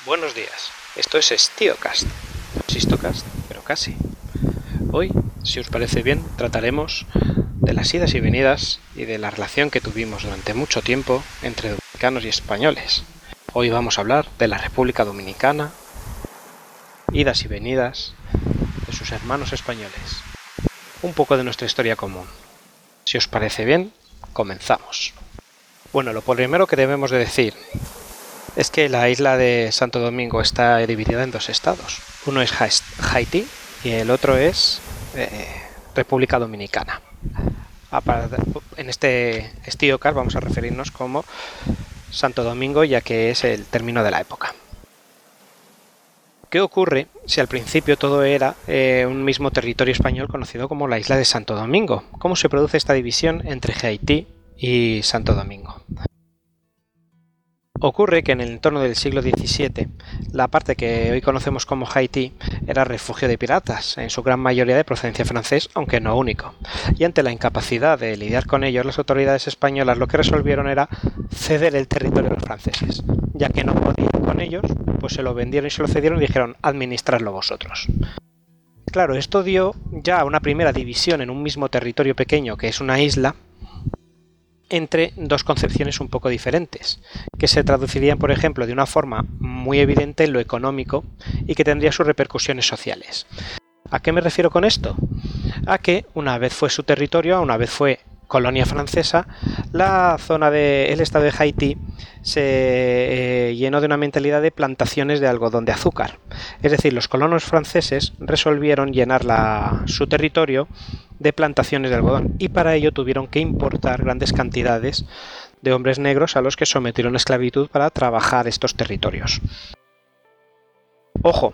Buenos días, esto es StioCast. No es Histocast, pero casi. Hoy, si os parece bien, trataremos de las idas y venidas y de la relación que tuvimos durante mucho tiempo entre dominicanos y españoles. Hoy vamos a hablar de la República Dominicana, idas y venidas de sus hermanos españoles. Un poco de nuestra historia común. Si os parece bien, comenzamos. Bueno, lo primero que debemos de decir es que la isla de Santo Domingo está dividida en dos estados. Uno es Haití y el otro es República Dominicana. En este StioCast vamos a referirnos como Santo Domingo, ya que es el término de la época. ¿Qué ocurre si al principio todo era un mismo territorio español conocido como la isla de Santo Domingo? ¿Cómo se produce esta división entre Haití y Santo Domingo? Ocurre que en el entorno del siglo XVII, la parte que hoy conocemos como Haití era refugio de piratas, en su gran mayoría de procedencia francés, aunque no único. Y ante la incapacidad de lidiar con ellos, las autoridades españolas lo que resolvieron era ceder el territorio a los franceses. Ya que no podían con ellos, pues se lo vendieron y se lo cedieron y dijeron, administradlo vosotros. Claro, esto dio ya una primera división en un mismo territorio pequeño, que es una isla, entre dos concepciones un poco diferentes, que se traducirían, por ejemplo, de una forma muy evidente en lo económico y que tendría sus repercusiones sociales. ¿A qué me refiero con esto? A que una vez fue su territorio, una vez fue colonia francesa, la zona del estado de Haití se llenó de una mentalidad de plantaciones de algodón de azúcar. Es decir, los colonos franceses resolvieron llenar su territorio de plantaciones de algodón y para ello tuvieron que importar grandes cantidades de hombres negros a los que sometieron a esclavitud para trabajar estos territorios. Ojo,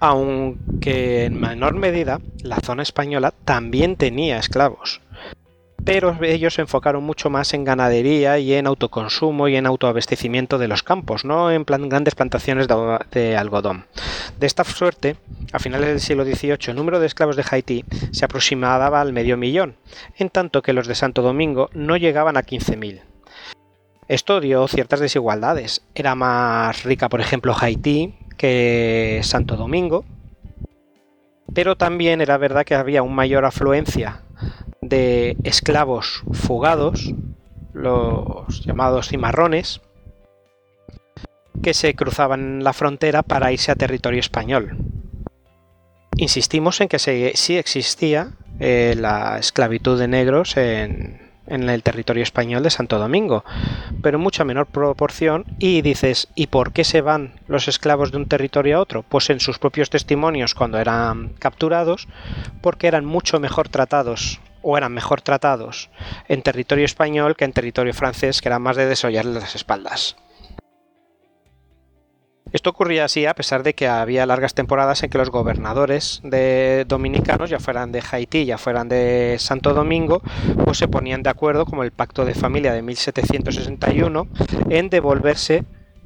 aunque en menor medida la zona española también tenía esclavos, pero ellos se enfocaron mucho más en ganadería y en autoconsumo y en autoabastecimiento de los campos, no en grandes plantaciones de algodón. De esta suerte, a finales del siglo XVIII, el número de esclavos de Haití se aproximaba al 500.000, en tanto que los de Santo Domingo no llegaban a 15.000. Esto dio ciertas desigualdades. Era más rica, por ejemplo, Haití que Santo Domingo, pero también era verdad que había una mayor afluencia de esclavos fugados, los llamados cimarrones, que se cruzaban la frontera para irse a territorio español. Insistimos en que sí existía la esclavitud de negros en el territorio español de Santo Domingo, pero en mucha menor proporción. Y dices, ¿y por qué se van los esclavos de un territorio a otro? Pues en sus propios testimonios cuando eran capturados, porque eran mucho mejor tratados o eran mejor tratados en territorio español que en territorio francés, que era más de desollarles las espaldas. Esto ocurría así a pesar de que había largas temporadas en que los gobernadores dominicanos, ya fueran de Haití, ya fueran de Santo Domingo, pues se ponían de acuerdo, como el Pacto de Familia de 1761, en devolverse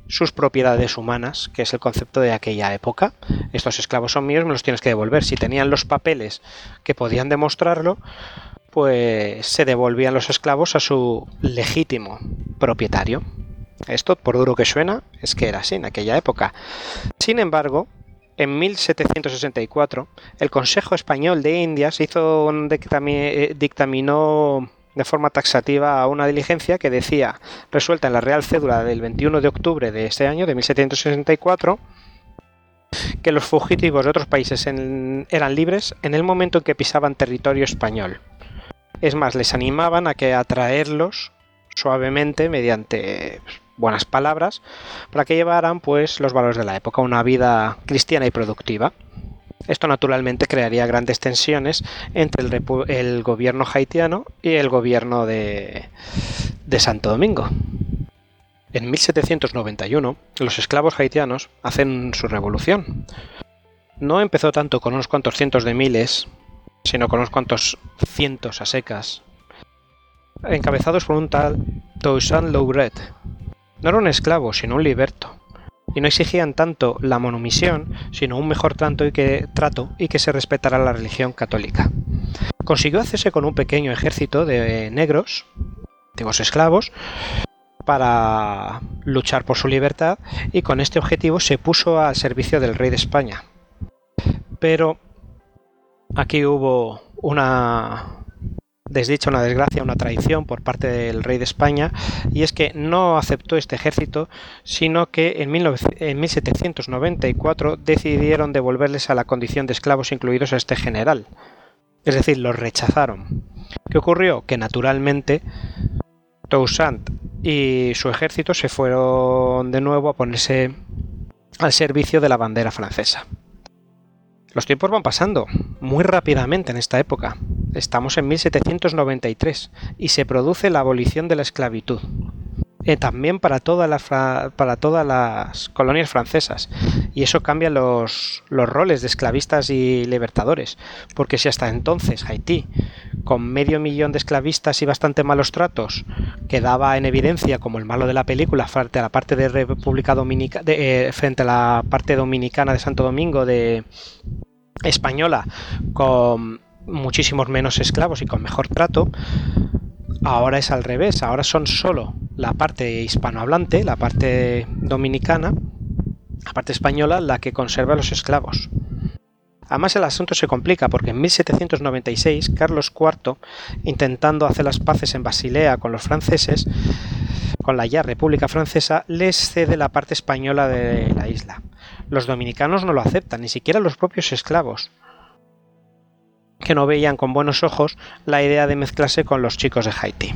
sus propiedades humanas, que es el concepto de aquella época. Estos esclavos son míos, me los tienes que devolver. Si tenían los papeles que podían demostrarlo, pues se devolvían los esclavos a su legítimo propietario. Esto, por duro que suena, es que era así en aquella época. Sin embargo, en 1764, el Consejo Español de Indias dictaminó de forma taxativa a una diligencia que decía, resuelta en la Real Cédula del 21 de octubre de este año, de 1764, que los fugitivos de otros países eran libres en el momento en que pisaban territorio español. Es más, les animaban a atraerlos suavemente mediante buenas palabras para que llevaran pues los valores de la época, una vida cristiana y productiva. Esto naturalmente crearía grandes tensiones entre el gobierno haitiano y el gobierno de Santo Domingo. En 1791 los esclavos haitianos hacen su revolución. No empezó tanto con unos cuantos cientos de miles, sino con unos cuantos cientos a secas, encabezados por un tal Toussaint Louvet. No era un esclavo, sino un liberto, y no exigían tanto la manumisión, sino un mejor trato y que se respetara la religión católica. Consiguió hacerse con un pequeño ejército de negros, antiguos esclavos, para luchar por su libertad, y con este objetivo se puso al servicio del rey de España. Pero aquí hubo una desdicha, una desgracia, una traición por parte del rey de España, y es que no aceptó este ejército, sino que en 1794 decidieron devolverles a la condición de esclavos, incluidos a este general. Es decir, los rechazaron. ¿Qué ocurrió? Que naturalmente Toussaint y su ejército se fueron de nuevo a ponerse al servicio de la bandera francesa. Los tiempos van pasando muy rápidamente en esta época. Estamos en 1793 y se produce la abolición de la esclavitud. También para todas las colonias francesas. Y eso cambia los roles de esclavistas y libertadores. Porque si hasta entonces Haití, con 500.000 de esclavistas y bastante malos tratos, quedaba en evidencia como el malo de la película frente a la parte de República Dominicana, frente a la parte dominicana de Santo Domingo de española, con muchísimos menos esclavos y con mejor trato, ahora es al revés. Ahora son solo la parte hispanohablante, la parte dominicana, la parte española, la que conserva los esclavos. Además, el asunto se complica porque en 1796 Carlos IV, intentando hacer las paces en Basilea con los franceses, con la ya República Francesa, les cede la parte española de la isla. Los dominicanos no lo aceptan, ni siquiera los propios esclavos, que no veían con buenos ojos la idea de mezclarse con los chicos de Haití.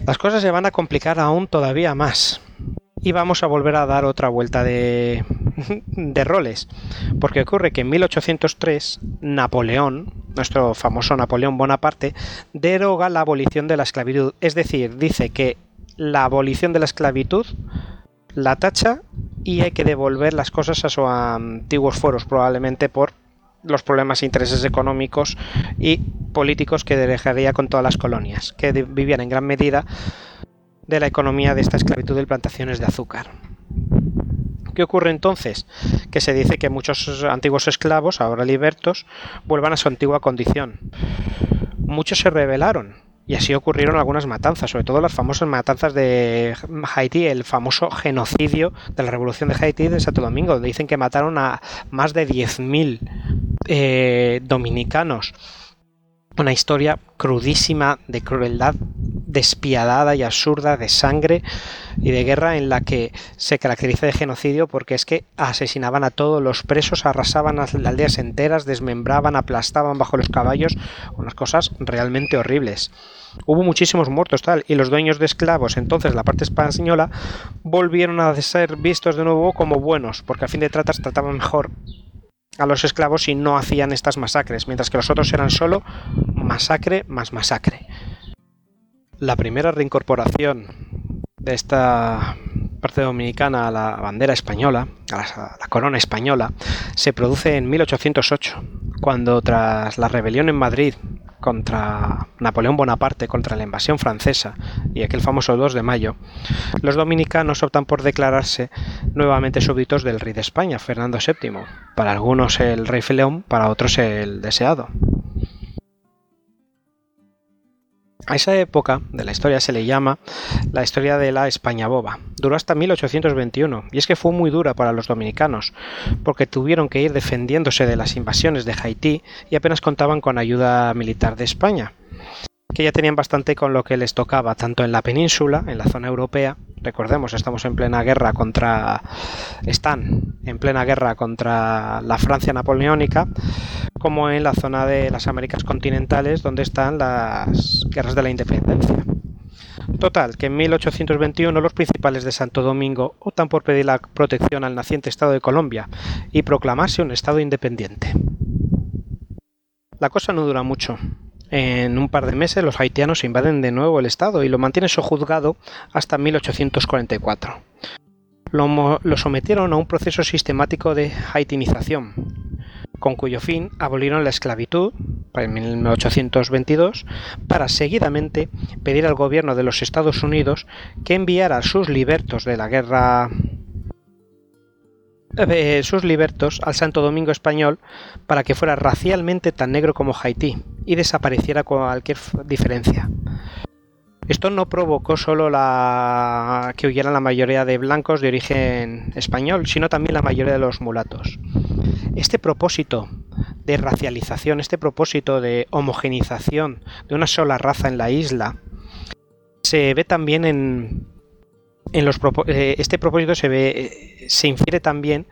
Las cosas se van a complicar aún todavía más, y vamos a volver a dar otra vuelta de roles, porque ocurre que en 1803 Napoleón, nuestro famoso Napoleón Bonaparte, deroga la abolición de la esclavitud, es decir, dice que la abolición de la esclavitud la tacha y hay que devolver las cosas a sus antiguos fueros, probablemente por los problemas e intereses económicos y políticos que dejaría con todas las colonias, que vivían en gran medida de la economía de esta esclavitud de plantaciones de azúcar. ¿Qué ocurre entonces? Que se dice que muchos antiguos esclavos, ahora libertos, vuelvan a su antigua condición. Muchos se rebelaron y así ocurrieron algunas matanzas, sobre todo las famosas matanzas de Haití, el famoso genocidio de la Revolución de Haití de Santo Domingo, donde dicen que mataron a más de 10.000 dominicanos. Una historia crudísima de crueldad despiadada y absurda, de sangre y de guerra, en la que se caracteriza de genocidio porque es que asesinaban a todos los presos, arrasaban las aldeas enteras, desmembraban, aplastaban bajo los caballos, unas cosas realmente horribles. Hubo muchísimos muertos tal, y los dueños de esclavos, entonces la parte española, volvieron a ser vistos de nuevo como buenos, porque a fin de tratas trataban mejor a los esclavos y no hacían estas masacres, mientras que los otros eran solo masacre más masacre. La primera reincorporación de esta parte dominicana a la bandera española, a la corona española, se produce en 1808, cuando tras la rebelión en Madrid contra Napoleón Bonaparte, contra la invasión francesa y aquel famoso 2 de mayo, los dominicanos optan por declararse nuevamente súbditos del rey de España, Fernando VII, para algunos el rey León, para otros el deseado. A esa época de la historia se le llama la historia de la España boba. Duró hasta 1821 y es que fue muy dura para los dominicanos porque tuvieron que ir defendiéndose de las invasiones de Haití y apenas contaban con ayuda militar de España, que ya tenían bastante con lo que les tocaba, tanto en la península, en la zona europea. Recordemos, están en plena guerra contra la Francia napoleónica, como en la zona de las Américas continentales, donde están las guerras de la independencia. Total, que en 1821 los principales de Santo Domingo optan por pedir la protección al naciente Estado de Colombia y proclamarse un Estado independiente. La cosa no dura mucho. En un par de meses los haitianos invaden de nuevo el estado y lo mantienen sojuzgado hasta 1844. Lo sometieron a un proceso sistemático de haitinización, con cuyo fin abolieron la esclavitud en 1822 para seguidamente pedir al gobierno de los Estados Unidos que enviara a sus libertos de la guerra al Santo Domingo español para que fuera racialmente tan negro como Haití y desapareciera cualquier diferencia. Esto no provocó solo que huyeran la mayoría de blancos de origen español, sino también la mayoría de los mulatos. Este propósito de racialización, este propósito de homogenización de una sola raza en la isla, se ve también este propósito se infiere también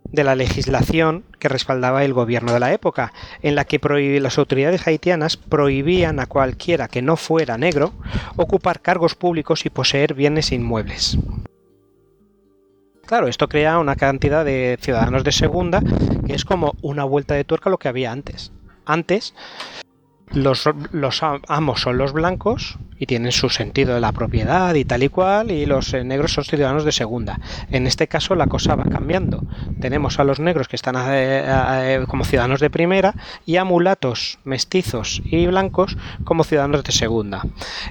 de la legislación que respaldaba el gobierno de la época, en la que las autoridades haitianas prohibían a cualquiera que no fuera negro ocupar cargos públicos y poseer bienes inmuebles. Claro, esto crea una cantidad de ciudadanos de segunda que es como una vuelta de tuerca a lo que había antes. Antes, los amos son los blancos y tienen su sentido de la propiedad y tal y cual, y los negros son ciudadanos de segunda. En este caso la cosa va cambiando. Tenemos a los negros que están como ciudadanos de primera y a mulatos, mestizos y blancos como ciudadanos de segunda.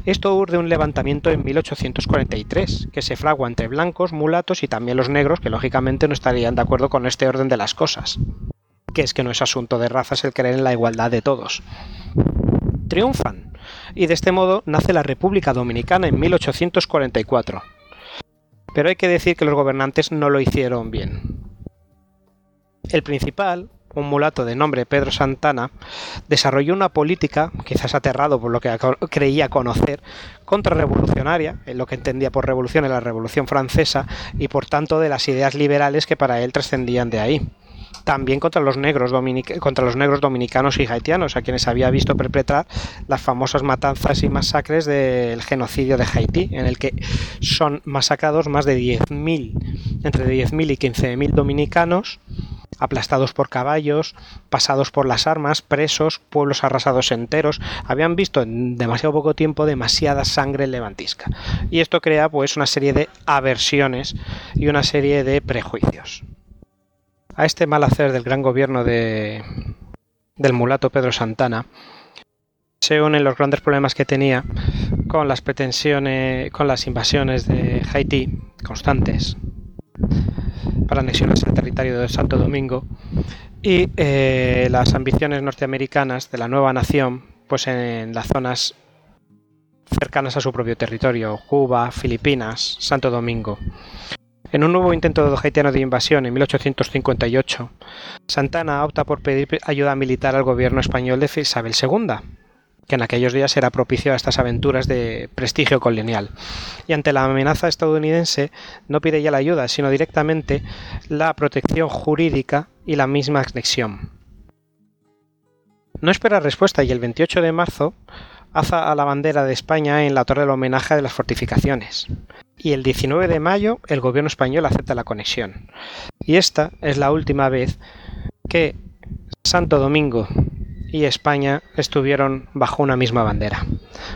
Esto urde un levantamiento en 1843 que se fragua entre blancos, mulatos y también los negros, que lógicamente no estarían de acuerdo con este orden de las cosas, que es que no es asunto de razas el creer en la igualdad de todos. Triunfan, y de este modo nace la República Dominicana en 1844. Pero hay que decir que los gobernantes no lo hicieron bien. El principal, un mulato de nombre Pedro Santana, desarrolló una política, quizás aterrado por lo que creía conocer, contrarrevolucionaria, en lo que entendía por revolución en la Revolución Francesa, y por tanto de las ideas liberales que para él trascendían de ahí. También contra los negros dominicanos y haitianos, a quienes había visto perpetrar las famosas matanzas y masacres del genocidio de Haití, en el que son masacrados más de entre 10.000 y 15.000 dominicanos, aplastados por caballos, pasados por las armas, presos, pueblos arrasados enteros. Habían visto en demasiado poco tiempo demasiada sangre levantisca. Y esto crea pues una serie de aversiones y una serie de prejuicios. A este mal hacer del gran gobierno del mulato Pedro Santana se unen los grandes problemas que tenía con las invasiones de Haití constantes para anexionarse al territorio de Santo Domingo y las ambiciones norteamericanas de la nueva nación pues en las zonas cercanas a su propio territorio, Cuba, Filipinas, Santo Domingo. En un nuevo intento haitiano de invasión en 1858, Santana opta por pedir ayuda militar al gobierno español de Isabel II, que en aquellos días era propicio a estas aventuras de prestigio colonial. Y ante la amenaza estadounidense no pide ya la ayuda, sino directamente la protección jurídica y la misma anexión. No espera respuesta y el 28 de marzo alza a la bandera de España en la torre del homenaje de las fortificaciones. Y el 19 de mayo el gobierno español acepta la conexión. Y esta es la última vez que Santo Domingo y España estuvieron bajo una misma bandera.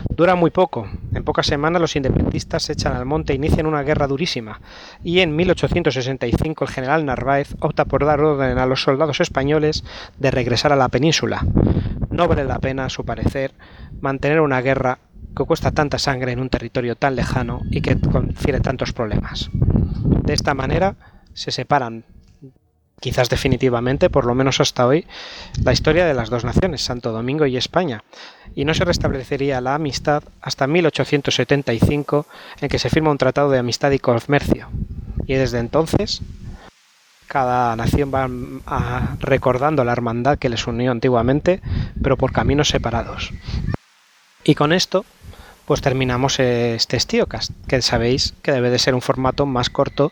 Dura muy poco. En pocas semanas los independentistas se echan al monte e inician una guerra durísima. Y en 1865 el general Narváez opta por dar orden a los soldados españoles de regresar a la península. No vale la pena, a su parecer, mantener una guerra que cuesta tanta sangre en un territorio tan lejano y que confiere tantos problemas. De esta manera se separan, quizás definitivamente, por lo menos hasta hoy, la historia de las dos naciones, Santo Domingo y España, y no se restablecería la amistad hasta 1875, en que se firma un tratado de amistad y comercio. Y desde entonces cada nación va recordando la hermandad que les unió antiguamente, pero por caminos separados. Y con esto pues terminamos este Estíocast, que sabéis que debe de ser un formato más corto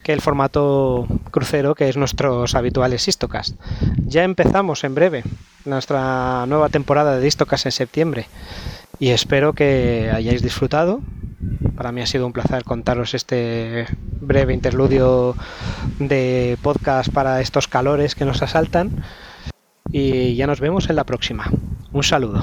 que el formato crucero que es nuestros habituales Histocast. Ya empezamos en breve nuestra nueva temporada de Histocast en septiembre y espero que hayáis disfrutado. Para mí ha sido un placer contaros este breve interludio de podcast para estos calores que nos asaltan y ya nos vemos en la próxima. Un saludo.